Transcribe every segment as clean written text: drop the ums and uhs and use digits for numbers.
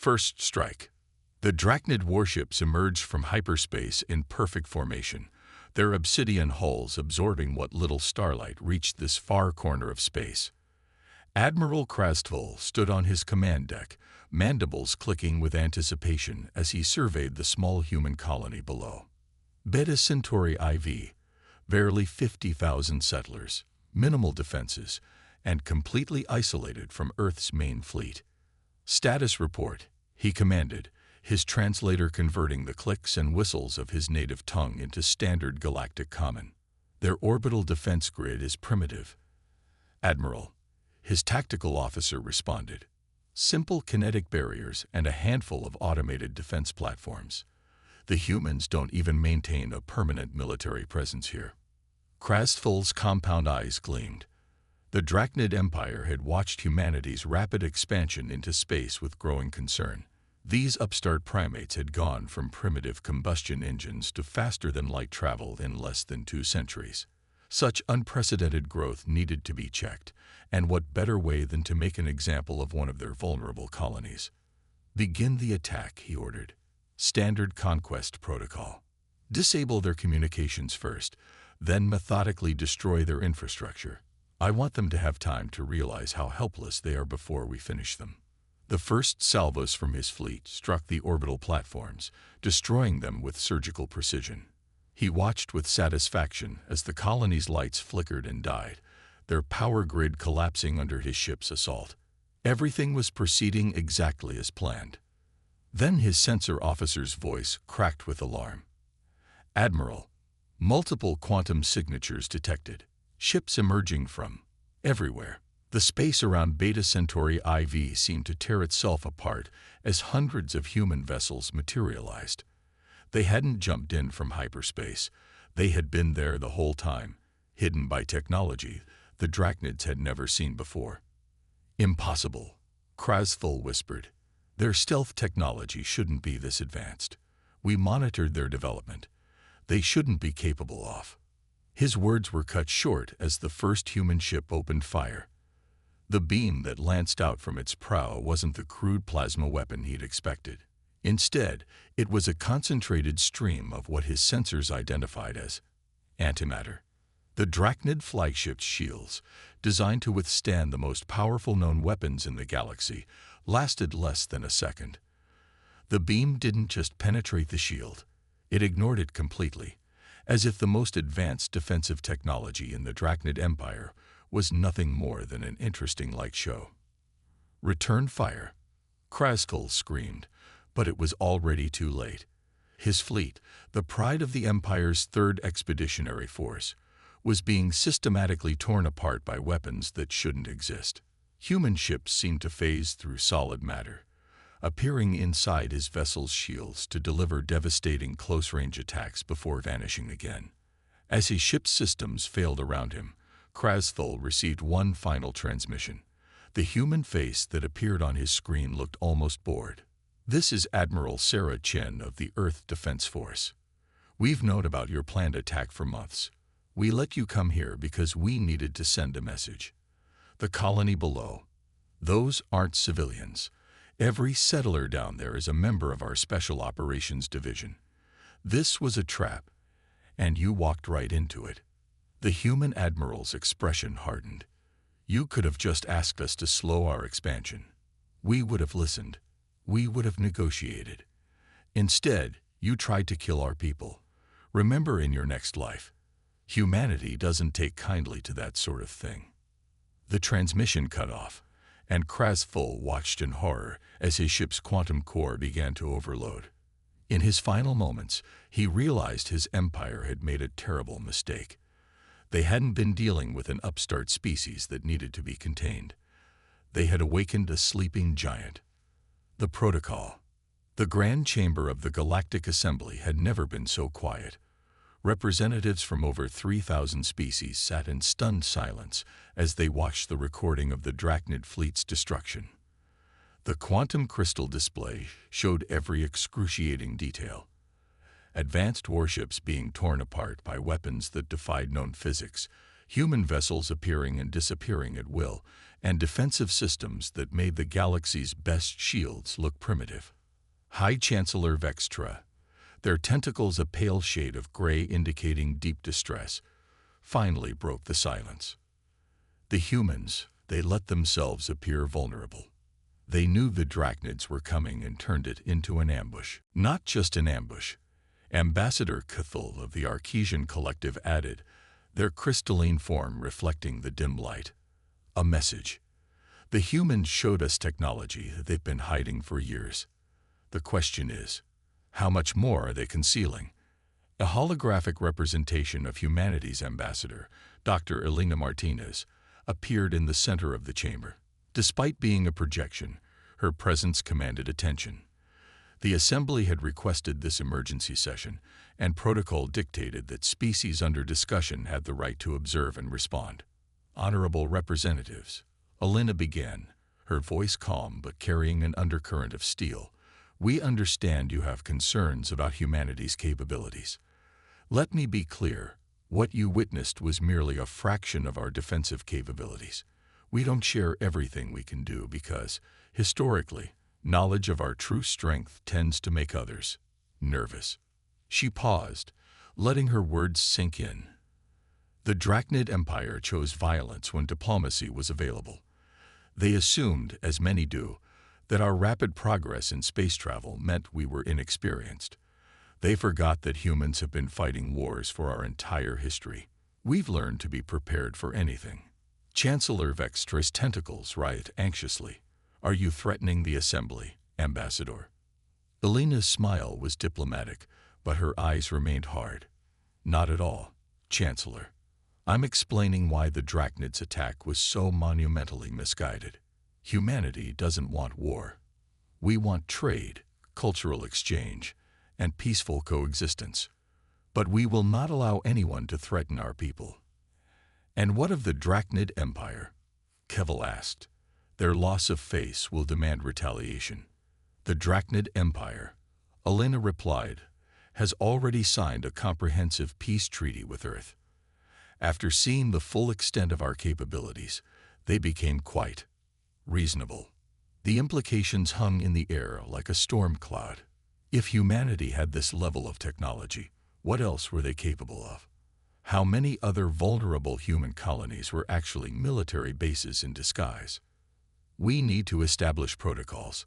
First strike. The Drachnid warships emerged from hyperspace in perfect formation, their obsidian hulls absorbing what little starlight reached this far corner of space. Admiral Krastvul stood on his command deck, mandibles clicking with anticipation as he surveyed the small human colony below. Beta Centauri IV, barely 50,000 settlers, minimal defenses, and completely isolated from Earth's main fleet. Status report, he commanded, his translator converting the clicks and whistles of his native tongue into standard galactic common. Their orbital defense grid is primitive. Admiral, his tactical officer responded. Simple kinetic barriers and a handful of automated defense platforms. The humans don't even maintain a permanent military presence here. Krastvul's compound eyes gleamed. The Drachnid Empire had watched humanity's rapid expansion into space with growing concern. These upstart primates had gone from primitive combustion engines to faster-than-light travel in less than 2 centuries. Such unprecedented growth needed to be checked, and what better way than to make an example of one of their vulnerable colonies? Begin the attack, he ordered. Standard conquest protocol. Disable their communications first, then methodically destroy their infrastructure. I want them to have time to realize how helpless they are before we finish them. The first salvos from his fleet struck the orbital platforms, destroying them with surgical precision. He watched with satisfaction as the colony's lights flickered and died, their power grid collapsing under his ship's assault. Everything was proceeding exactly as planned. Then his sensor officer's voice cracked with alarm. Admiral, multiple quantum signatures detected. Ships emerging from everywhere. The space around Beta Centauri IV seemed to tear itself apart as hundreds of human vessels materialized. They hadn't jumped in from hyperspace. They had been there the whole time, hidden by technology the Drachnids had never seen before. Impossible, Krastvul whispered. Their stealth technology shouldn't be this advanced. We monitored their development. They shouldn't be capable of. His words were cut short as the first human ship opened fire. The beam that lanced out from its prow wasn't the crude plasma weapon he'd expected. Instead, it was a concentrated stream of what his sensors identified as antimatter. The Drachnid flagship's shields, designed to withstand the most powerful known weapons in the galaxy, lasted less than a second. The beam didn't just penetrate the shield, it ignored it completely, as if the most advanced defensive technology in the Drachnid Empire was nothing more than an interesting light show. Return fire, Krastvul screamed, but it was already too late. His fleet, the pride of the Empire's 3rd Expeditionary Force, was being systematically torn apart by weapons that shouldn't exist. Human ships seemed to phase through solid matter, appearing inside his vessel's shields to deliver devastating close-range attacks before vanishing again. As his ship's systems failed around him, Krastvul received one final transmission. The human face that appeared on his screen looked almost bored. This is Admiral Sarah Chen of the Earth Defense Force. We've known about your planned attack for months. We let you come here because we needed to send a message. The colony below. Those aren't civilians. Every settler down there is a member of our Special Operations Division. This was a trap, and you walked right into it. The human admiral's expression hardened. You could have just asked us to slow our expansion. We would have listened. We would have negotiated. Instead, you tried to kill our people. Remember in your next life, humanity doesn't take kindly to that sort of thing. The transmission cut off, and Krastvul watched in horror as his ship's quantum core began to overload. In his final moments, he realized his empire had made a terrible mistake. They hadn't been dealing with an upstart species that needed to be contained. They had awakened a sleeping giant. The protocol. The Grand Chamber of the Galactic Assembly had never been so quiet. Representatives from over 3,000 species sat in stunned silence as they watched the recording of the Drachnid fleet's destruction. The quantum crystal display showed every excruciating detail. Advanced warships being torn apart by weapons that defied known physics, human vessels appearing and disappearing at will, and defensive systems that made the galaxy's best shields look primitive. High Chancellor Vextra, their tentacles a pale shade of gray indicating deep distress, finally broke the silence. The humans, they let themselves appear vulnerable. They knew the Drachnids were coming and turned it into an ambush. Not just an ambush. Ambassador Cthulhu of the Archesian Collective added, their crystalline form reflecting the dim light. A message. The humans showed us technology that they've been hiding for years. The question is, how much more are they concealing? A holographic representation of humanity's ambassador, Dr. Elena Martinez, appeared in the center of the chamber. Despite being a projection, her presence commanded attention. The Assembly had requested this emergency session, and protocol dictated that species under discussion had the right to observe and respond. Honorable representatives, Elena began, her voice calm but carrying an undercurrent of steel. We understand you have concerns about humanity's capabilities. Let me be clear, what you witnessed was merely a fraction of our defensive capabilities. We don't share everything we can do because, historically, knowledge of our true strength tends to make others nervous. She paused, letting her words sink in. The Drachnid Empire chose violence when diplomacy was available. They assumed, as many do, that our rapid progress in space travel meant we were inexperienced. They forgot that humans have been fighting wars for our entire history. We've learned to be prepared for anything. Chancellor Vextra's tentacles writhed anxiously. Are you threatening the Assembly, Ambassador? Elena's smile was diplomatic, but her eyes remained hard. Not at all, Chancellor. I'm explaining why the Drachnid's attack was so monumentally misguided. Humanity doesn't want war. We want trade, cultural exchange, and peaceful coexistence. But we will not allow anyone to threaten our people. And what of the Drachnid Empire? Keval asked. Their loss of face will demand retaliation. The Drachnid Empire, Elena replied, has already signed a comprehensive peace treaty with Earth. After seeing the full extent of our capabilities, they became quite reasonable. The implications hung in the air like a storm cloud. If humanity had this level of technology, what else were they capable of? How many other vulnerable human colonies were actually military bases in disguise? We need to establish protocols.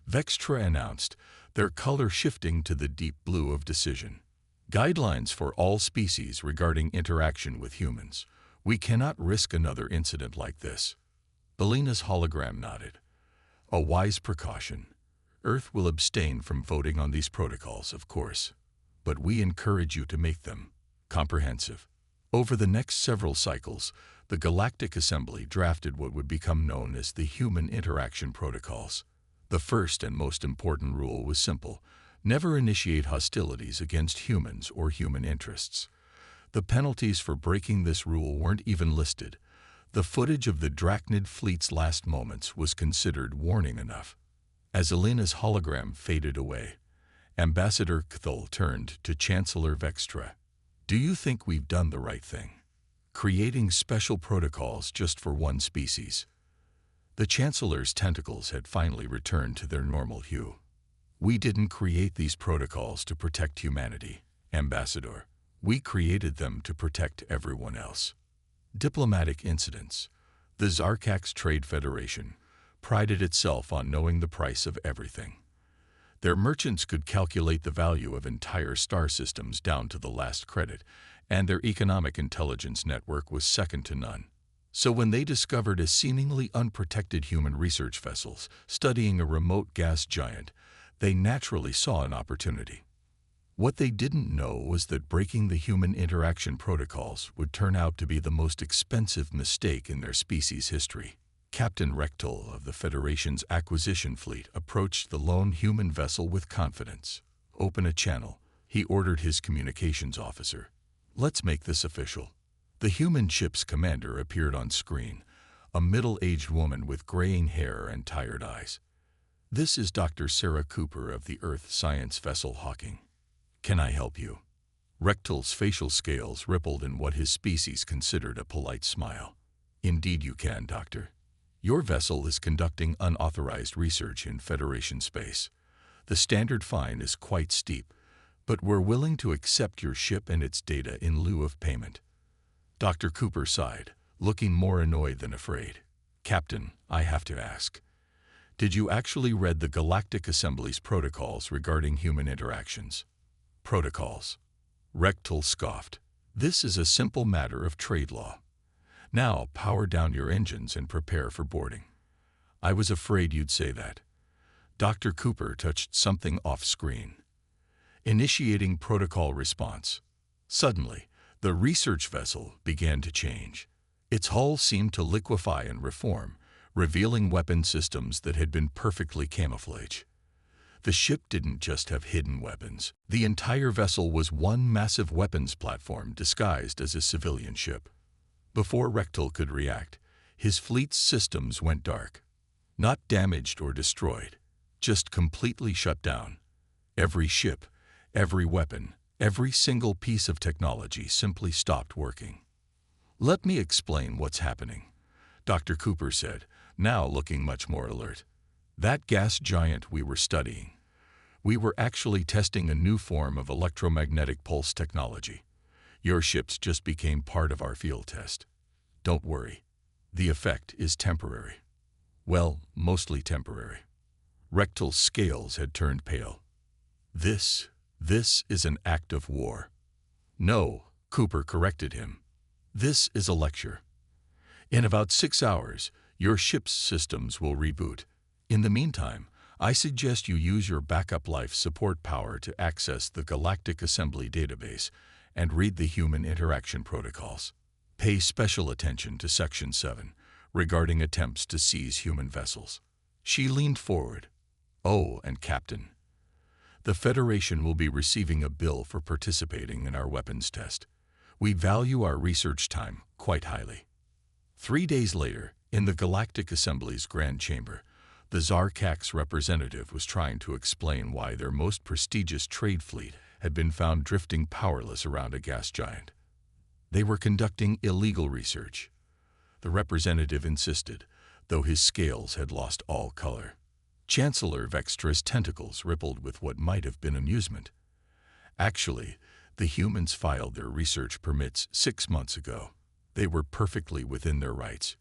Vextra announced, their color shifting to the deep blue of decision. Guidelines for all species regarding interaction with humans. We cannot risk another incident like this. Elena's hologram nodded. A wise precaution. Earth will abstain from voting on these protocols, of course, but we encourage you to make them comprehensive. Over the next several cycles, the Galactic Assembly drafted what would become known as the Human Interaction Protocols. The first and most important rule was simple: never initiate hostilities against humans or human interests. The penalties for breaking this rule weren't even listed. The footage of the Drachnid fleet's last moments was considered warning enough. As Elena's hologram faded away, Ambassador Cthulhu turned to Chancellor Vextra. Do you think we've done the right thing? Creating special protocols just for one species. The Chancellor's tentacles had finally returned to their normal hue. We didn't create these protocols to protect humanity, Ambassador. We created them to protect everyone else. Diplomatic incidents. The Zarkax Trade Federation prided itself on knowing the price of everything. Their merchants could calculate the value of entire star systems down to the last credit, and their economic intelligence network was second to none. So when they discovered a seemingly unprotected human research vessel studying a remote gas giant, they naturally saw an opportunity. What they didn't know was that breaking the human interaction protocols would turn out to be the most expensive mistake in their species' history. Captain Rectal of the Federation's acquisition fleet approached the lone human vessel with confidence. Open a channel, he ordered his communications officer. Let's make this official. The human ship's commander appeared on screen, a middle-aged woman with graying hair and tired eyes. This is Dr. Sarah Cooper of the Earth Science Vessel Hawking. Can I help you? Rectal's facial scales rippled in what his species considered a polite smile. Indeed you can, Doctor. Your vessel is conducting unauthorized research in Federation space. The standard fine is quite steep, but we're willing to accept your ship and its data in lieu of payment." Dr. Cooper sighed, looking more annoyed than afraid. "Captain, I have to ask, did you actually read the Galactic Assembly's protocols regarding human interactions?" "Protocols?" Rechtel scoffed. "This is a simple matter of trade law. Now power down your engines and prepare for boarding." "I was afraid you'd say that." Dr. Cooper touched something off-screen. Initiating protocol response. Suddenly, the research vessel began to change. Its hull seemed to liquefy and reform, revealing weapon systems that had been perfectly camouflaged. The ship didn't just have hidden weapons. The entire vessel was one massive weapons platform disguised as a civilian ship. Before Rechtel could react, his fleet's systems went dark. Not damaged or destroyed, just completely shut down. Every ship, every weapon, every single piece of technology simply stopped working. "Let me explain what's happening," Dr. Cooper said, now looking much more alert. "That gas giant we were studying, we were actually testing a new form of electromagnetic pulse technology. Your ships just became part of our field test. Don't worry, the effect is temporary. Well, mostly temporary." Rechtel's scales had turned pale. This is an act of war." "No," Cooper corrected him. "This is a lecture. In about 6 hours, your ship's systems will reboot. In the meantime, I suggest you use your backup life support power to access the Galactic Assembly database and read the human interaction protocols. Pay special attention to Section 7, regarding attempts to seize human vessels." She leaned forward. "Oh, and Captain, the Federation will be receiving a bill for participating in our weapons test. We value our research time quite highly." 3 days later, in the Galactic Assembly's Grand Chamber, the Zarkax representative was trying to explain why their most prestigious trade fleet had been found drifting powerless around a gas giant. They were conducting illegal research. The representative insisted, though his scales had lost all color. Chancellor Vextra's tentacles rippled with what might have been amusement. "Actually, the humans filed their research permits 6 months ago. They were perfectly within their rights.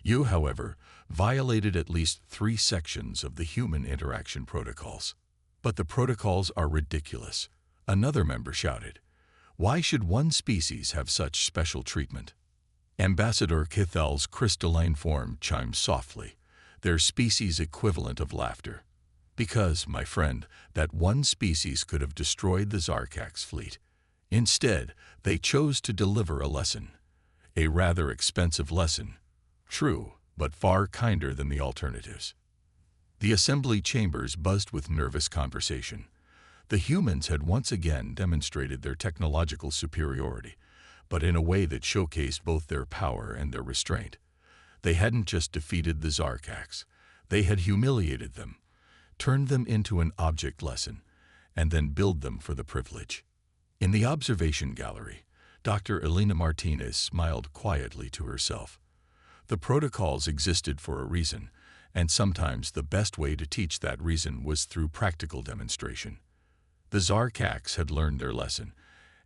You, however, violated at least 3 sections of the human interaction protocols." "But the protocols are ridiculous," another member shouted. "Why should one species have such special treatment?" Ambassador Kithal's crystalline form chimed softly, their species equivalent of laughter. "Because, my friend, that one species could have destroyed the Zarkax fleet. Instead, they chose to deliver a lesson. A rather expensive lesson. True, but far kinder than the alternatives." The assembly chambers buzzed with nervous conversation. The humans had once again demonstrated their technological superiority, but in a way that showcased both their power and their restraint. They hadn't just defeated the Zarkax, they had humiliated them, turned them into an object lesson, and then billed them for the privilege. In the observation gallery, Dr. Elena Martinez smiled quietly to herself. The protocols existed for a reason, and sometimes the best way to teach that reason was through practical demonstration. The Zarkax had learned their lesson,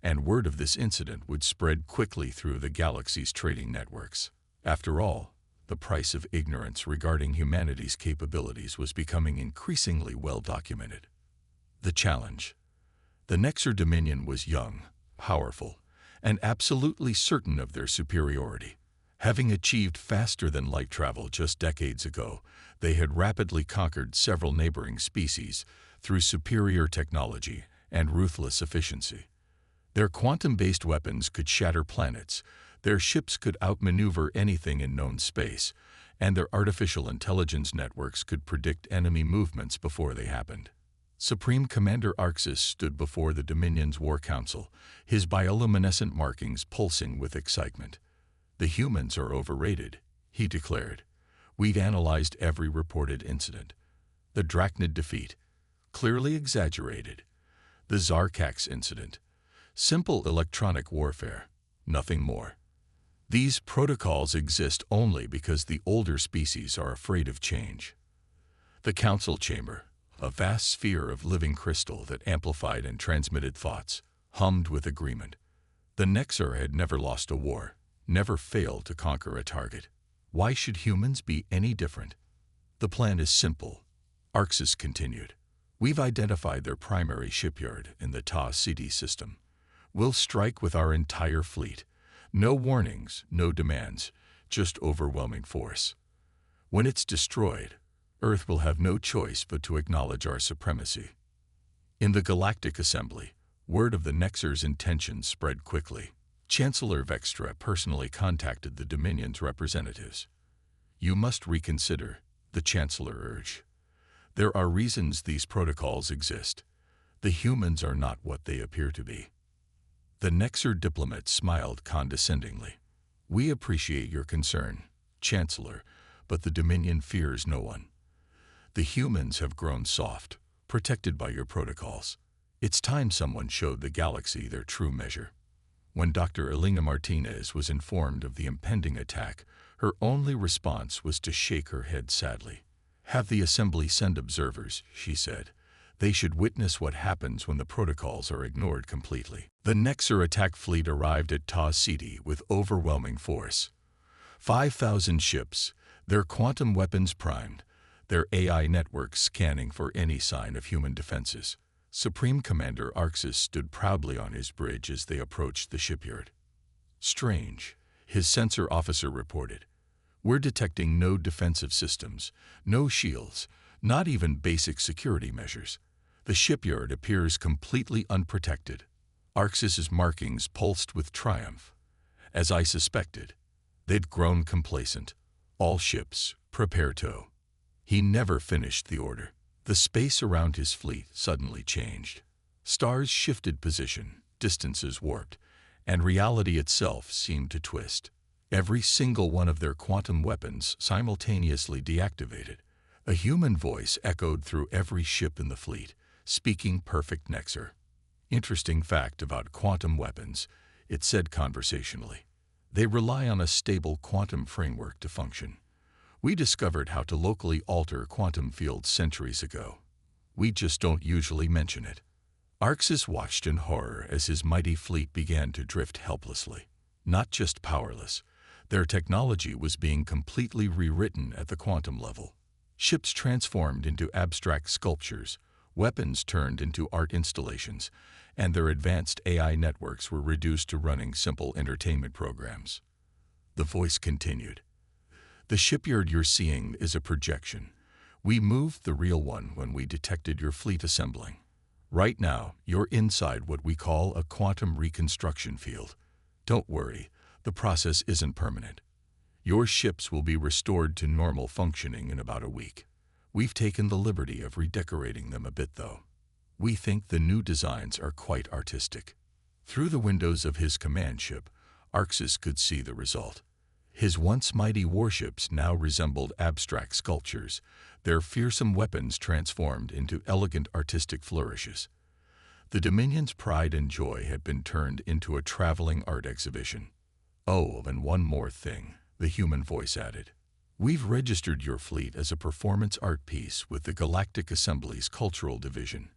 and word of this incident would spread quickly through the galaxy's trading networks. After all, the price of ignorance regarding humanity's capabilities was becoming increasingly well documented. The challenge. The Nexer Dominion was young, powerful, and absolutely certain of their superiority. Having achieved faster-than-light travel just decades ago, they had rapidly conquered several neighboring species through superior technology and ruthless efficiency. Their quantum-based weapons could shatter planets, their ships could outmaneuver anything in known space, and their artificial intelligence networks could predict enemy movements before they happened. Supreme Commander Arxis stood before the Dominion's War Council, his bioluminescent markings pulsing with excitement. "The humans are overrated," he declared. "We've analyzed every reported incident. The Drachnid defeat, clearly exaggerated. The Zarkax incident, simple electronic warfare, nothing more. These protocols exist only because the older species are afraid of change. The council chamber, a vast sphere of living crystal that amplified and transmitted thoughts, hummed with agreement. The Nexar had never lost a war, never failed to conquer a target. Why should humans be any different? The plan is simple, Arxis continued. We've identified their primary shipyard in the Ta City system. We'll strike with our entire fleet. No warnings, no demands, just overwhelming force. When it's destroyed, Earth will have no choice but to acknowledge our supremacy. In the Galactic Assembly, word of the Nexar's intentions spread quickly. Chancellor Vextra personally contacted the Dominion's representatives. You must reconsider, the Chancellor urged. There are reasons these protocols exist. The humans are not what they appear to be. The Nexar diplomat smiled condescendingly. We appreciate your concern, Chancellor, but the Dominion fears no one. The humans have grown soft, protected by your protocols. It's time someone showed the galaxy their true measure. When Dr. Elena Martinez was informed of the impending attack, her only response was to shake her head sadly. Have the Assembly send observers, she said. They should witness what happens when the protocols are ignored completely. The Nexar attack fleet arrived at Ta City with overwhelming force. 5,000 ships, their quantum weapons primed, their AI networks scanning for any sign of human defenses. Supreme Commander Arxis stood proudly on his bridge as they approached the shipyard. Strange, his sensor officer reported. We're detecting no defensive systems, no shields, not even basic security measures. The shipyard appears completely unprotected. Arxis's markings pulsed with triumph. As I suspected, they'd grown complacent. All ships, prepare tow. He never finished the order. The space around his fleet suddenly changed. Stars shifted position, distances warped, and reality itself seemed to twist. Every single one of their quantum weapons simultaneously deactivated. A human voice echoed through every ship in the fleet, speaking perfect Nexar. Interesting fact about quantum weapons, it said conversationally. They rely on a stable quantum framework to function. We discovered how to locally alter quantum fields centuries ago. We just don't usually mention it. Arxis watched in horror as his mighty fleet began to drift helplessly. Not just powerless, their technology was being completely rewritten at the quantum level. Ships transformed into abstract sculptures, weapons turned into art installations, and their advanced AI networks were reduced to running simple entertainment programs. The voice continued. The shipyard you're seeing is a projection. We moved the real one when we detected your fleet assembling. Right now, you're inside what we call a quantum reconstruction field. Don't worry, the process isn't permanent. Your ships will be restored to normal functioning in about a week. We've taken the liberty of redecorating them a bit, though. We think the new designs are quite artistic. Through the windows of his command ship, Arxis could see the result. His once mighty warships now resembled abstract sculptures, their fearsome weapons transformed into elegant artistic flourishes. The Dominion's pride and joy had been turned into a traveling art exhibition. Oh, and one more thing, the human voice added. We've registered your fleet as a performance art piece with the Galactic Assembly's Cultural Division.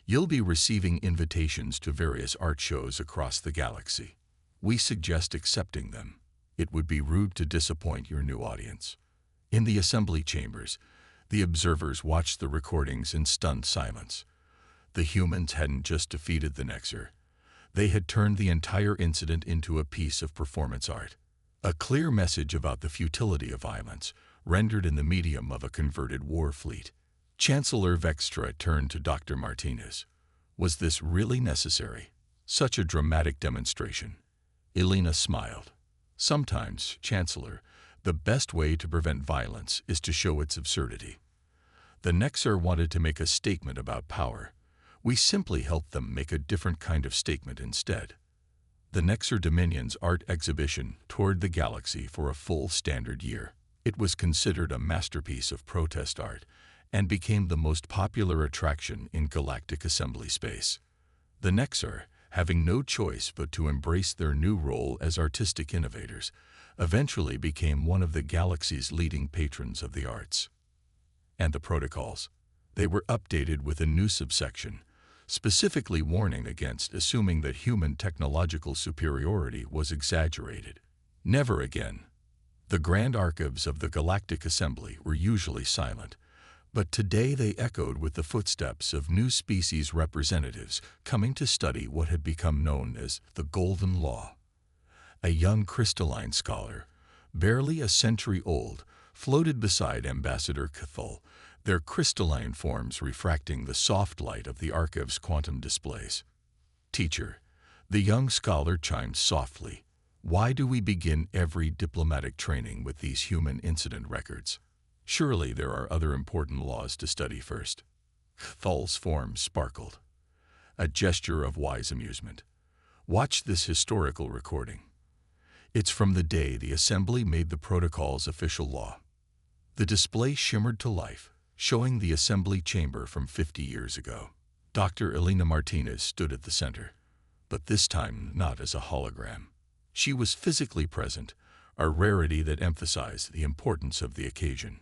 You'll be receiving invitations to various art shows across the galaxy. We suggest accepting them. It would be rude to disappoint your new audience. In the assembly chambers, the observers watched the recordings in stunned silence. The humans hadn't just defeated the Nexar. They had turned the entire incident into a piece of performance art. A clear message about the futility of violence, rendered in the medium of a converted war fleet. Chancellor Vextra turned to Dr. Martinez. Was this really necessary? Such a dramatic demonstration. Elena smiled. Sometimes, Chancellor, the best way to prevent violence is to show its absurdity. The Nexar wanted to make a statement about power. We simply helped them make a different kind of statement instead. The Nexar Dominion's art exhibition toured the galaxy for a full standard year. It was considered a masterpiece of protest art and became the most popular attraction in Galactic Assembly space. The Nexar, having no choice but to embrace their new role as artistic innovators, eventually became one of the galaxy's leading patrons of the arts. And the protocols. They were updated with a new subsection, specifically warning against assuming that human technological superiority was exaggerated. Never again. The grand archives of the Galactic Assembly were usually silent, but today they echoed with the footsteps of new species representatives coming to study what had become known as the Golden Law. A young crystalline scholar, barely a century old, floated beside Ambassador Cathal, their crystalline forms refracting the soft light of the archive's quantum displays. "Teacher," the young scholar chimed softly, "why do we begin every diplomatic training with these human incident records? Surely there are other important laws to study first." Cathal's form sparkled, a gesture of wise amusement. "Watch this historical recording. It's from the day the Assembly made the protocols official law." The display shimmered to life, showing the Assembly chamber from 50 years ago. Dr. Elena Martinez stood at the center, but this time not as a hologram. She was physically present, a rarity that emphasized the importance of the occasion.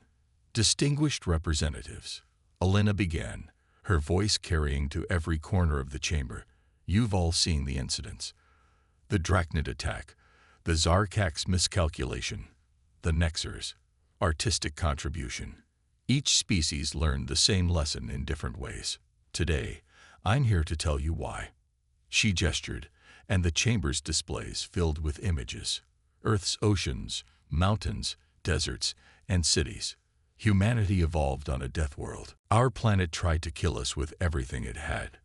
"Distinguished representatives," Elena began, her voice carrying to every corner of the chamber, "you've all seen the incidents. The Drachnid attack, the Zarkak's miscalculation, the Nexer's artistic contribution. Each species learned the same lesson in different ways. Today, I'm here to tell you why." She gestured, and the chamber's displays filled with images. Earth's oceans, mountains, deserts, and cities. Humanity evolved on a death world. Our planet tried to kill us with everything it had.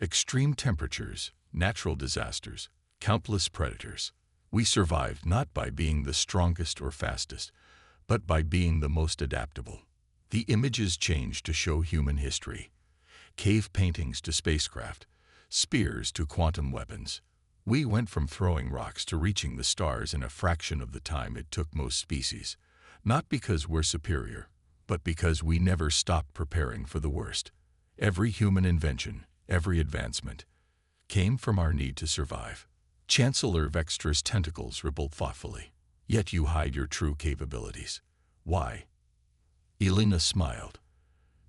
Extreme temperatures, natural disasters, countless predators. We survived not by being the strongest or fastest, but by being the most adaptable. The images changed to show human history. Cave paintings to spacecraft, spears to quantum weapons. We went from throwing rocks to reaching the stars in a fraction of the time it took most species. Not because we're superior, but because we never stopped preparing for the worst. Every human invention, every advancement, came from our need to survive. Chancellor Vextra's tentacles rippled thoughtfully. "Yet you hide your true capabilities. Why?" Elena smiled.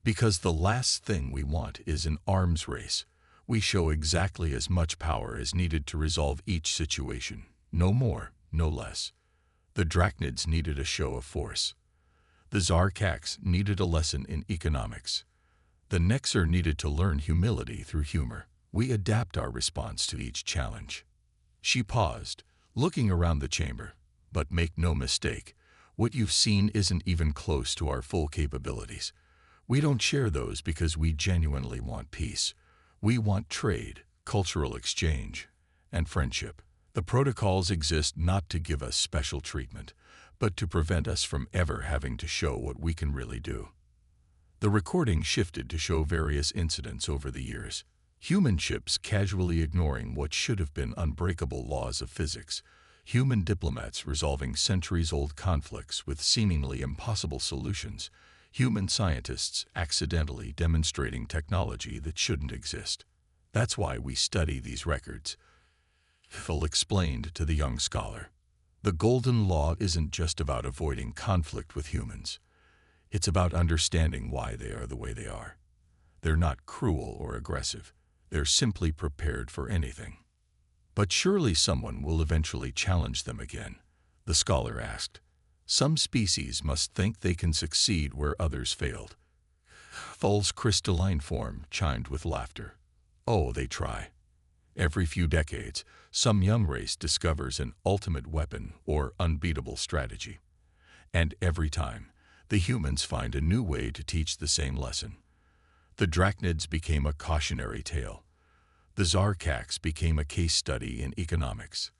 "Because the last thing we want is an arms race. We show exactly as much power as needed to resolve each situation. No more, no less. The Drachnids needed a show of force. The Zarkaks needed a lesson in economics. The Nexer needed to learn humility through humor. We adapt our response to each challenge." She paused, looking around the chamber. "But make no mistake, what you've seen isn't even close to our full capabilities. We don't share those because we genuinely want peace. We want trade, cultural exchange, and friendship. The protocols exist not to give us special treatment, but to prevent us from ever having to show what we can really do." The recording shifted to show various incidents over the years. Human ships casually ignoring what should have been unbreakable laws of physics. Human diplomats resolving centuries-old conflicts with seemingly impossible solutions. Human scientists accidentally demonstrating technology that shouldn't exist. "That's why we study these records," Phil explained to the young scholar. "The Golden Law isn't just about avoiding conflict with humans. It's about understanding why they are the way they are. They're not cruel or aggressive. They're simply prepared for anything." "But surely someone will eventually challenge them again," the scholar asked. "Some species must think they can succeed where others failed." Thul's crystalline form chimed with laughter. "Oh, they try. Every few decades, some young race discovers an ultimate weapon or unbeatable strategy. And every time, the humans find a new way to teach the same lesson. The Drachnids became a cautionary tale. The Zarkaks became a case study in economics.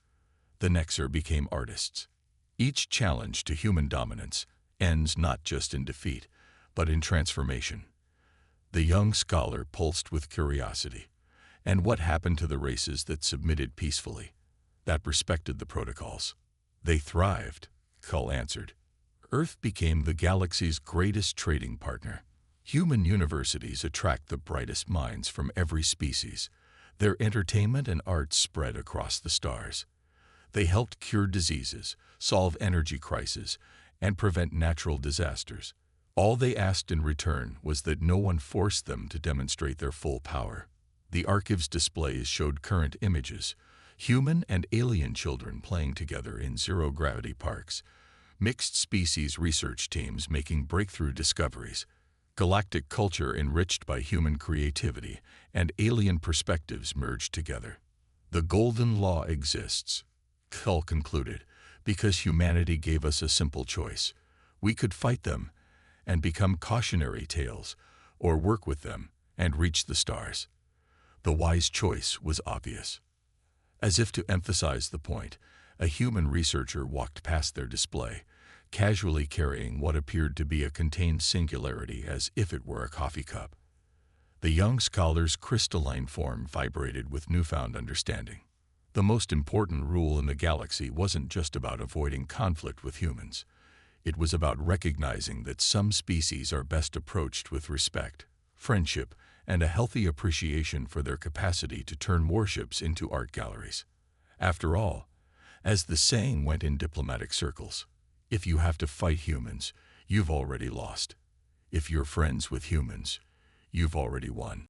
The Nexer became artists. Each challenge to human dominance ends not just in defeat, but in transformation." The young scholar pulsed with curiosity. And what happened to the races that submitted peacefully, that respected the protocols? "They thrived," Cull answered. "Earth became the galaxy's greatest trading partner. Human universities attract the brightest minds from every species. Their entertainment and art spread across the stars. They helped cure diseases, solve energy crises, and prevent natural disasters. All they asked in return was that no one forced them to demonstrate their full power. The archive's displays showed current images, human and alien children playing together in zero-gravity parks, mixed species research teams making breakthrough discoveries, galactic culture enriched by human creativity, and alien perspectives merged together. The golden law exists, Cull concluded, because humanity gave us a simple choice. We could fight them and become cautionary tales, or work with them and reach the stars. The wise choice was obvious. As if to emphasize the point, a human researcher walked past their display, casually carrying what appeared to be a contained singularity as if it were a coffee cup. The young scholar's crystalline form vibrated with newfound understanding. The most important rule in the galaxy wasn't just about avoiding conflict with humans. It was about recognizing that some species are best approached with respect, friendship, and a healthy appreciation for their capacity to turn warships into art galleries. After all, as the saying went in diplomatic circles, if you have to fight humans, you've already lost. If you're friends with humans, you've already won.